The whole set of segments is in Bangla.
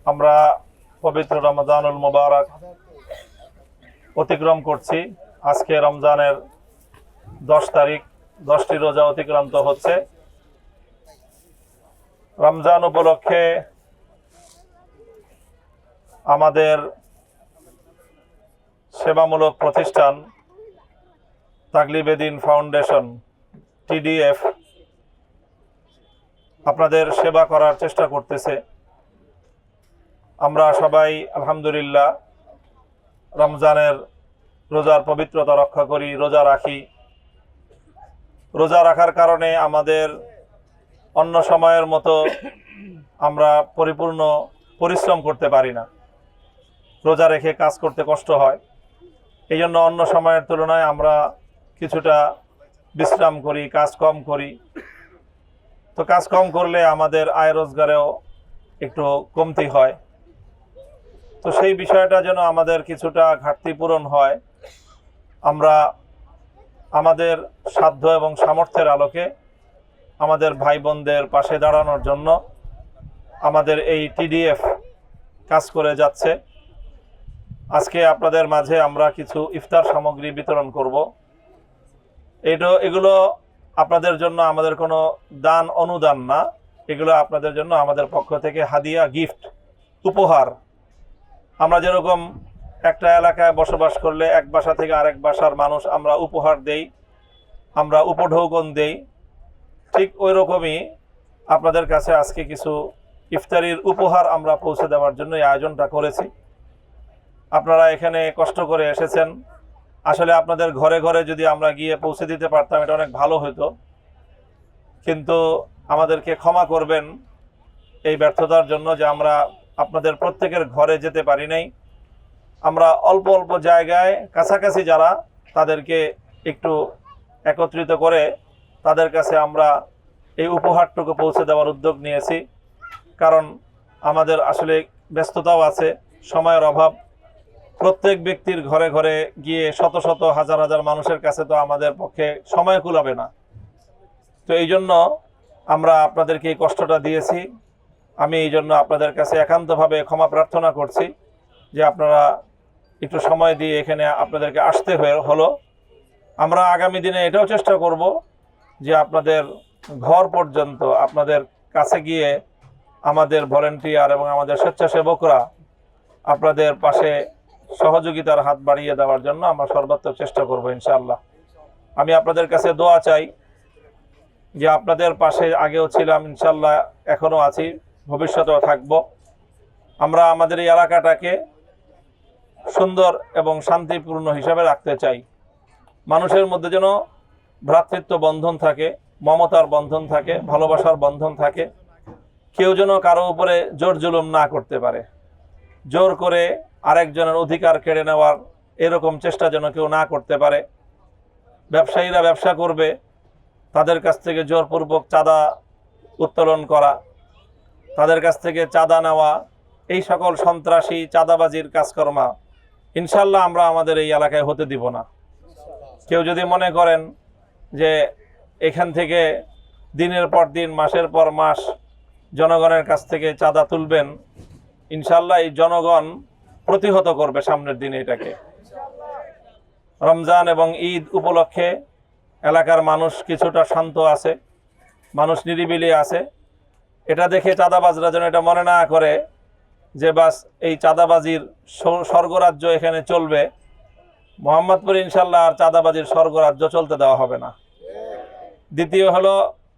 আমরা পবিত্র রমজানুল মুবারক অতিক্রম করছি। আজকে রমজানের 10 তারিখ, 10টি রোজা অতিক্রান্ত হচ্ছে। রমজান উপলক্ষে আমাদের সেবামূলক প্রতিষ্ঠান তাকলিবে দ্বীন ফাউন্ডেশন TDF আপনাদের সেবা করার চেষ্টা করতেছে। আমরা সবাই আলহামদুলিল্লাহ রমজানের রোজার পবিত্রতা রক্ষা করি, রোজা রাখি। রোজা রাখার কারণে আমাদের অন্য সময়ের মতো আমরা পরিপূর্ণ পরিশ্রম করতে পারি না। রোজা রেখে কাজ করতে কষ্ট হয়। এই জন্য অন্য সময়ের তুলনায় আমরা কিছুটা বিশ্রাম করি, কাজ কম করি। তো কাজ কম করলে আমাদের আয় রোজগারেও একটু কমতি হয়। তো সেই বিষয়টা যেন আমাদের কিছুটা ঘাটতি পূরণ হয়, আমরা আমাদের সাধ্য এবং সামর্থ্যের আলোকে আমাদের ভাই বোনদের পাশে দাঁড়ানোর জন্য আমাদের এই TDF কাজ করে যাচ্ছে। আজকে আপনাদের মাঝে আমরা কিছু ইফতার সামগ্রী বিতরণ করব। এগুলো আপনাদের জন্য আমাদের কোনো দান অনুদান না, এগুলো আপনাদের জন্য আমাদের পক্ষ থেকে হাদিয়া, গিফট, উপহার। আমরা যেরকম একটা এলাকায় বসবাস করলে এক বাসা থেকে আরেক বাসার মানুষ আমরা উপহার দেই, আমরা উপঢৌকন দেই, ঠিক ওই রকমই আপনাদের কাছে আজকে কিছু ইফতারির উপহার আমরা পৌঁছে দেওয়ার জন্য এই আয়োজনটা করেছি। আপনারা এখানে কষ্ট করে এসেছেন। আসলে আপনাদের ঘরে ঘরে যদি আমরা গিয়ে পৌঁছে দিতে পারতাম এটা অনেক ভালো হতো, কিন্তু আমাদেরকে ক্ষমা করবেন এই ব্যর্থতার জন্য যে আমরা আপনাদের প্রত্যেকের ঘরে যেতে পারি নাই। আমরা অল্প অল্প জায়গায় কাছাকাছি যারা তাদেরকে একটু একত্রিত করে তাদের কাছে আমরা এই উপহারটুকু পৌঁছে দেওয়ার উদ্যোগ নিয়েছি। কারণ আমাদের আসলে ব্যস্ততাও আছে, সময়ের অভাব। প্রত্যেক ব্যক্তির ঘরে ঘরে গিয়ে শত শত হাজার হাজার মানুষের কাছে তো আমাদের পক্ষে সময় কুলাবে না। তো এই জন্য আমরা আপনাদেরকে এই কষ্টটা দিয়েছি। আমি এই জন্য আপনাদের কাছে একান্তভাবে ক্ষমা প্রার্থনা করছি যে আপনারা একটু সময় দিয়ে এখানে আপনাদেরকে আসতে হলো। আমরা আগামী দিনে এটাও চেষ্টা করব যে আপনাদের ঘর পর্যন্ত আপনাদের কাছে গিয়ে আমাদের ভলেন্টিয়ার এবং আমাদের স্বেচ্ছাসেবকরা আপনাদের পাশে সহযোগিতার হাত বাড়িয়ে দেওয়ার জন্য আমরা সর্বাত্মক চেষ্টা করব ইনশাআল্লাহ। আমি আপনাদের কাছে দোয়া চাই যে আপনাদের পাশে আগেও ছিলাম, ইনশাআল্লাহ এখনও আছি, ভবিষ্যতেও থাকব। আমরা আমাদের এই এলাকাটাকে সুন্দর এবং শান্তিপূর্ণ হিসাবে রাখতে চাই। মানুষের মধ্যে যেন ভ্রাতৃত্ব বন্ধন থাকে, মমতার বন্ধন থাকে, ভালোবাসার বন্ধন থাকে। কেউ যেন কারো উপরে জোর জুলুম না করতে পারে, জোর করে আরেকজনের অধিকার কেড়ে নেওয়ার এরকম চেষ্টা যেন কেউ না করতে পারে। ব্যবসায়ীরা ব্যবসা করবে, তাদের কাছ থেকে জোরপূর্বক চাঁদা উত্তোলন করা, তাদের কাছ থেকে চাঁদা নেওয়া, এই সকল সন্ত্রাসী চাঁদাবাজির কাজকর্ম ইনশাল্লাহ আমরা আমাদের এই এলাকায় হতে দিব না। কেউ যদি মনে করেন যে এখান থেকে দিনের পর দিন, মাসের পর মাস জনগণের কাছ থেকে চাঁদা তুলবেন, ইনশাল্লাহ এই জনগণ প্রতিহত করবে সামনের দিনে এটাকে। রমজান এবং ঈদ উপলক্ষে এলাকার মানুষ কিছুটা শান্ত আছে, মানুষ নিরিবিলি আছে। এটা দেখে চাঁদাবাজরা যেন এটা মনে না করে যে বাস এই চাঁদাবাজির স্বর্গরাজ্য এখানে চলবে। মোহাম্মদপুর ইনশাল্লাহ আর চাঁদাবাজির স্বর্গরাজ্য চলতে দেওয়া হবে না। দ্বিতীয় হলো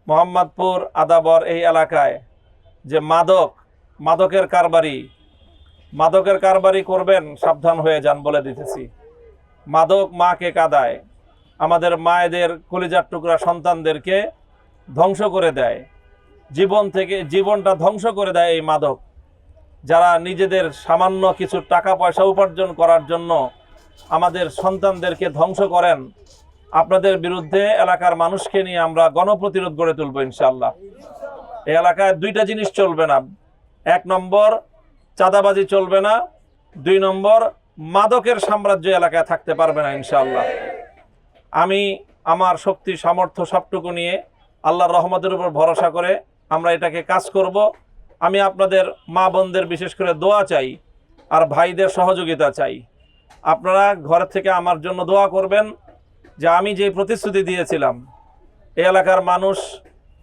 মোহাম্মদপুর আদাবর এই এলাকায় যে মাদকের কারবারি করবেন, সাবধান হয়ে যান বলে দিতেছি। মাদক মাকে কাঁদায়, আমাদের মায়েদের কলিজার টুকরা সন্তানদেরকে ধ্বংস করে দেয়, জীবনটা ধ্বংস করে দেয় এই মাদক। যারা নিজেদের সামান্য কিছু টাকা পয়সা উপার্জন করার জন্য আমাদের সন্তানদেরকে ধ্বংস করেন, আপনাদের বিরুদ্ধে এলাকার মানুষকে নিয়ে আমরা গণপ্রতিরোধ গড়ে তুলব ইনশাআল্লাহ। এই এলাকায় দুইটা জিনিস চলবে না, 1 নম্বর চাঁদাবাজি চলবে না, 2 নম্বর মাদকের সাম্রাজ্য এলাকায় থাকতে পারবে না ইনশাআল্লাহ। আমি আমার শক্তি সামর্থ্য সবটুকু নিয়ে আল্লাহর রহমতের উপর ভরসা করে আমরা এটাকে কাজ করব আমি আপনাদের মা বোনদের বিশেষ করে দোয়া চাই আর ভাইদের সহযোগিতা চাই। আপনারা ঘর থেকে আমার জন্য দোয়া করবেন যে আমি যে প্রতিশ্রুতি দিয়েছিলাম এই এলাকার মানুষ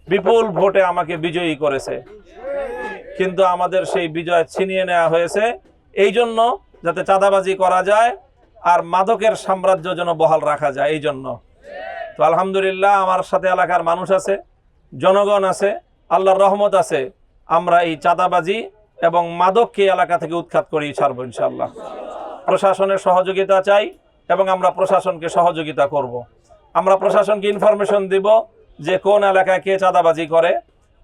বিপুল ভোটে আমাকে বিজয়ী করেছে, কিন্তু আমাদের সেই বিজয় ছিনিয়ে নেওয়া হয়েছে এই জন্য যাতে চাঁদাবাজি করা যায় আর মাদকের সাম্রাজ্য যেন বহাল রাখা যায় এই জন্য। তো আলহামদুলিল্লাহ আমার সাথে এলাকার মানুষ আছে, জনগণ আছে, আল্লাহর রহমত আছে। আমরা এই চাঁদাবাজি এবং মাদককে এলাকা থেকে উৎখাত করেই ছাড়বো ইনশাআল্লাহ। প্রশাসনের সহযোগিতা চাই এবং আমরা প্রশাসনকে সহযোগিতা করব। আমরা প্রশাসনকে ইনফরমেশন দিব যে কোন এলাকায় কে চাঁদাবাজি করে,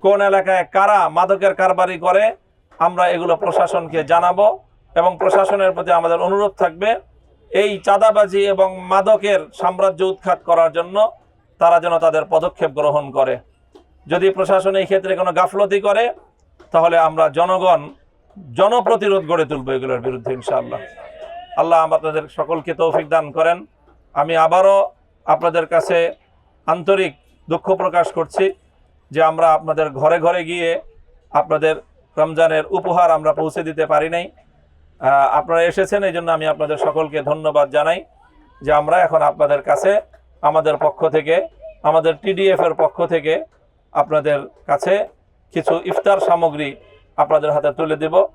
কোন এলাকায় কারা মাদকের কারবারি করে, আমরা এগুলো প্রশাসনকে জানাবো এবং প্রশাসনের প্রতি আমাদের অনুরোধ থাকবে এই চাঁদাবাজি এবং মাদকের সাম্রাজ্য উৎখাত করার জন্য তারা যেন তাদের পদক্ষেপ গ্রহণ করে। যদি প্রশাসন এই ক্ষেত্রে কোনো গাফলতি করে তাহলে আমরা জনগণ জনপ্রতিরোধ গড়ে তুলবো এগুলোর বিরুদ্ধে ইনশাআল্লাহ। আল্লাহ আপনাদের সকলকে তৌফিক দান করেন। আমি আবারও আপনাদের কাছে আন্তরিক দুঃখ প্রকাশ করছি যে আমরা আপনাদের ঘরে ঘরে গিয়ে আপনাদের রমজানের উপহার আমরা পৌঁছে দিতে পারি নাই। আপনারা এসেছেন এই জন্য আমি আপনাদের সকলকে ধন্যবাদ জানাই যে আমরা এখন আপনাদের কাছে আমাদের পক্ষ থেকে, আমাদের TDF এর পক্ষ থেকে আপনাদের কাছে কিছু ইফতার সামগ্রী আপনাদের হাতে তুলে দেব।